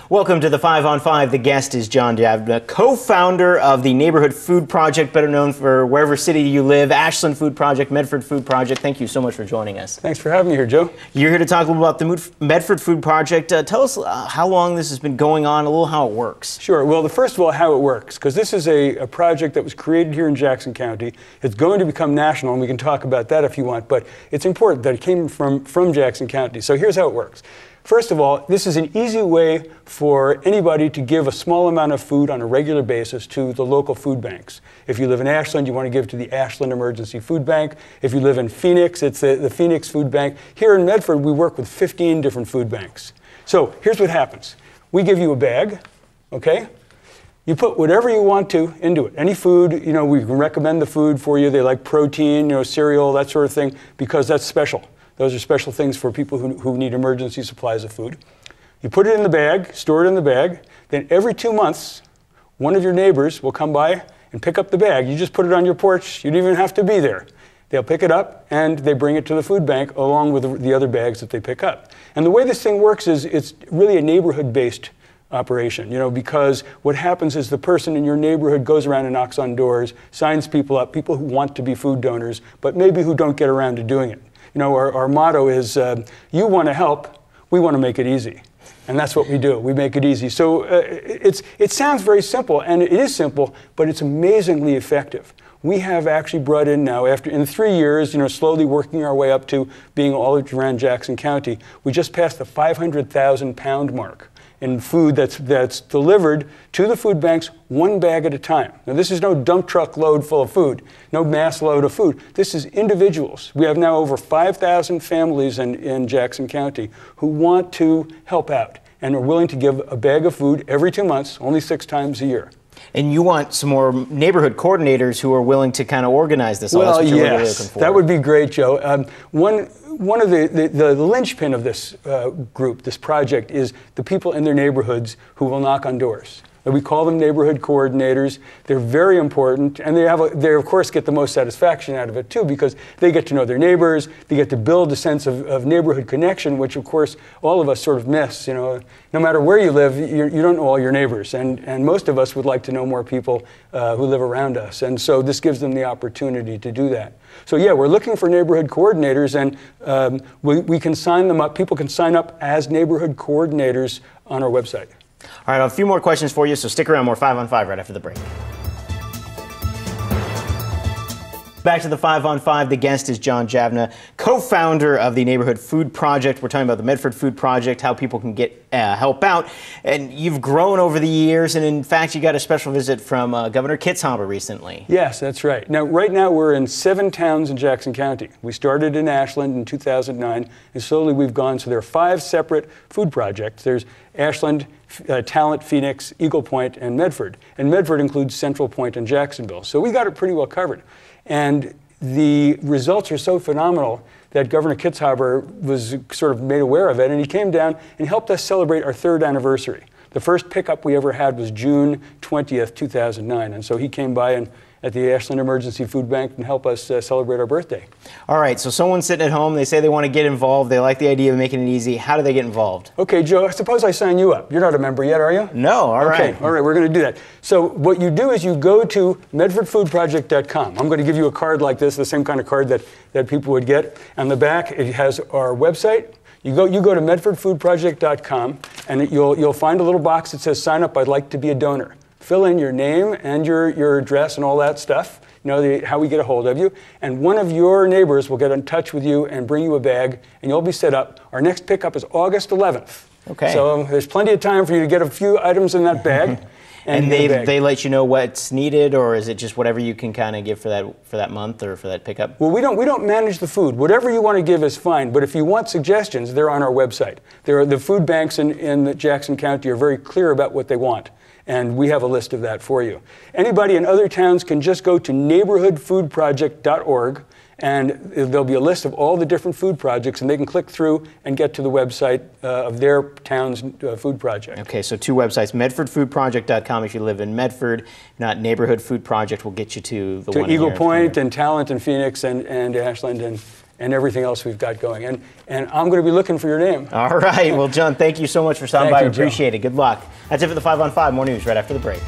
Welcome to the 5 on 5. The guest is Javna, co-founder of the Neighborhood Food Project, better known for wherever city you live, Ashland Food Project, Medford Food Project. Thank you so much for joining us. Thanks for having me here, Joe. You're here to talk a little about the Medford Food Project. Tell us how long this has been going on, a little how it works. Sure. Well, first of all, how it works, because this is a project that was created here in Jackson County. It's going to become national, and we can talk about that if you want, but it's important that it came from Jackson County. So here's how it works. First of all, this is an easy way for anybody to give a small amount of food on a regular basis to the local food banks. If you live in Ashland, you want to give to the Ashland Emergency Food Bank. If you live in Phoenix, it's the Phoenix Food Bank. Here in Medford, we work with 15 different food banks. So here's what happens. We give you a bag, okay? You put whatever you want to into it. Any food, we can recommend the food for you. They like protein, cereal, that sort of thing, because that's special. Those are special things for people who need emergency supplies of food. You put it in the bag, store it in the bag, then every 2 months, one of your neighbors will come by and pick up the bag. You just put it on your porch. You don't even have to be there. They'll pick it up and they bring it to the food bank along with the other bags that they pick up. And the way this thing works is it's really a neighborhood-based operation, because what happens is the person in your neighborhood goes around and knocks on doors, signs people up, people who want to be food donors, but maybe who don't get around to doing it. Our motto is, you want to help, we want to make it easy. And that's what we do. We make it easy. So it sounds very simple, and it is simple, but it's amazingly effective. We have actually brought in now, in 3 years, slowly working our way up to being all around Jackson County, we just passed the 500,000 pound mark in food that's delivered to the food banks 1 bag at a time. Now, this is no dump truck load full of food, no mass load of food. This is individuals. We have now over 5,000 families in Jackson County who want to help out and are willing to give a bag of food every 2 months, only 6 times a year. And you want some more neighborhood coordinators who are willing to kind of organize this all. Well, that's what you're yes, really looking for. That would be great, Joe. One of the linchpin of this group, this project, is the people in their neighborhoods who will knock on doors. We call them neighborhood coordinators. They're very important, and they of course get the most satisfaction out of it too, because they get to know their neighbors. They get to build a sense of neighborhood connection, which of course all of us sort of miss. No matter where you live, you don't know all your neighbors, and most of us would like to know more people who live around us, and so this gives them the opportunity to do that. So yeah, we're looking for neighborhood coordinators, and we can sign them up. People can sign up as neighborhood coordinators on our website. All right, a few more questions for you, so stick around. More 5 on 5 right after the break. Back to the 5 on 5. The guest is Javna, co-founder of the Neighborhood Food Project. We're talking about the Medford Food Project, how people can get help out. And you've grown over the years, and in fact, you got a special visit from Governor Kitzhaber recently. Yes, that's right. Right now we're in 7 towns in Jackson County. We started in Ashland in 2009, and slowly we've gone. So there are 5 separate food projects. There's Ashland, Talent, Phoenix, Eagle Point, and Medford. And Medford includes Central Point and Jacksonville. So we got it pretty well covered. And the results are so phenomenal that Governor Kitzhaber was sort of made aware of it, and he came down and helped us celebrate our 3rd anniversary. The first pickup we ever had was June 20th, 2009, and so he came by at the Ashland Emergency Food Bank and helped us celebrate our birthday. All right, so someone's sitting at home, they say they want to get involved, they like the idea of making it easy. How do they get involved? Okay, Joe, suppose I sign you up. You're not a member yet, are you? No, all right. Okay, all right, we're going to do that. So what you do is you go to medfordfoodproject.com. I'm going to give you a card like this, the same kind of card that people would get. On the back, it has our website. You go to medfordfoodproject.com, and you'll find a little box that says, sign up, I'd like to be a donor. Fill in your name and your address and all that stuff, how we get a hold of you. And one of your neighbors will get in touch with you and bring you a bag, and you'll be set up. Our next pickup is August 11th. Okay. So there's plenty of time for you to get a few items in that bag. And they let you know what's needed, or is it just whatever you can kind of give for that month or for that pickup? Well, we don't manage the food. Whatever you want to give is fine. But if you want suggestions, they're on our website. The food banks in Jackson County are very clear about what they want, and we have a list of that for you. Anybody in other towns can just go to neighborhoodfoodproject.org, and there'll be a list of all the different food projects, and they can click through and get to the website of their town's food project. Okay, so 2 websites, medfordfoodproject.com if you live in Medford, not Neighborhood Food Project will get you to the one to Eagle Point and Talent and Phoenix and Ashland and everything else we've got going. And I'm going to be looking for your name. All right. Well, John, thank you so much for stopping Thank by. you, Joe. Appreciate it. Good luck. That's it for the 5 on 5. More news right after the break.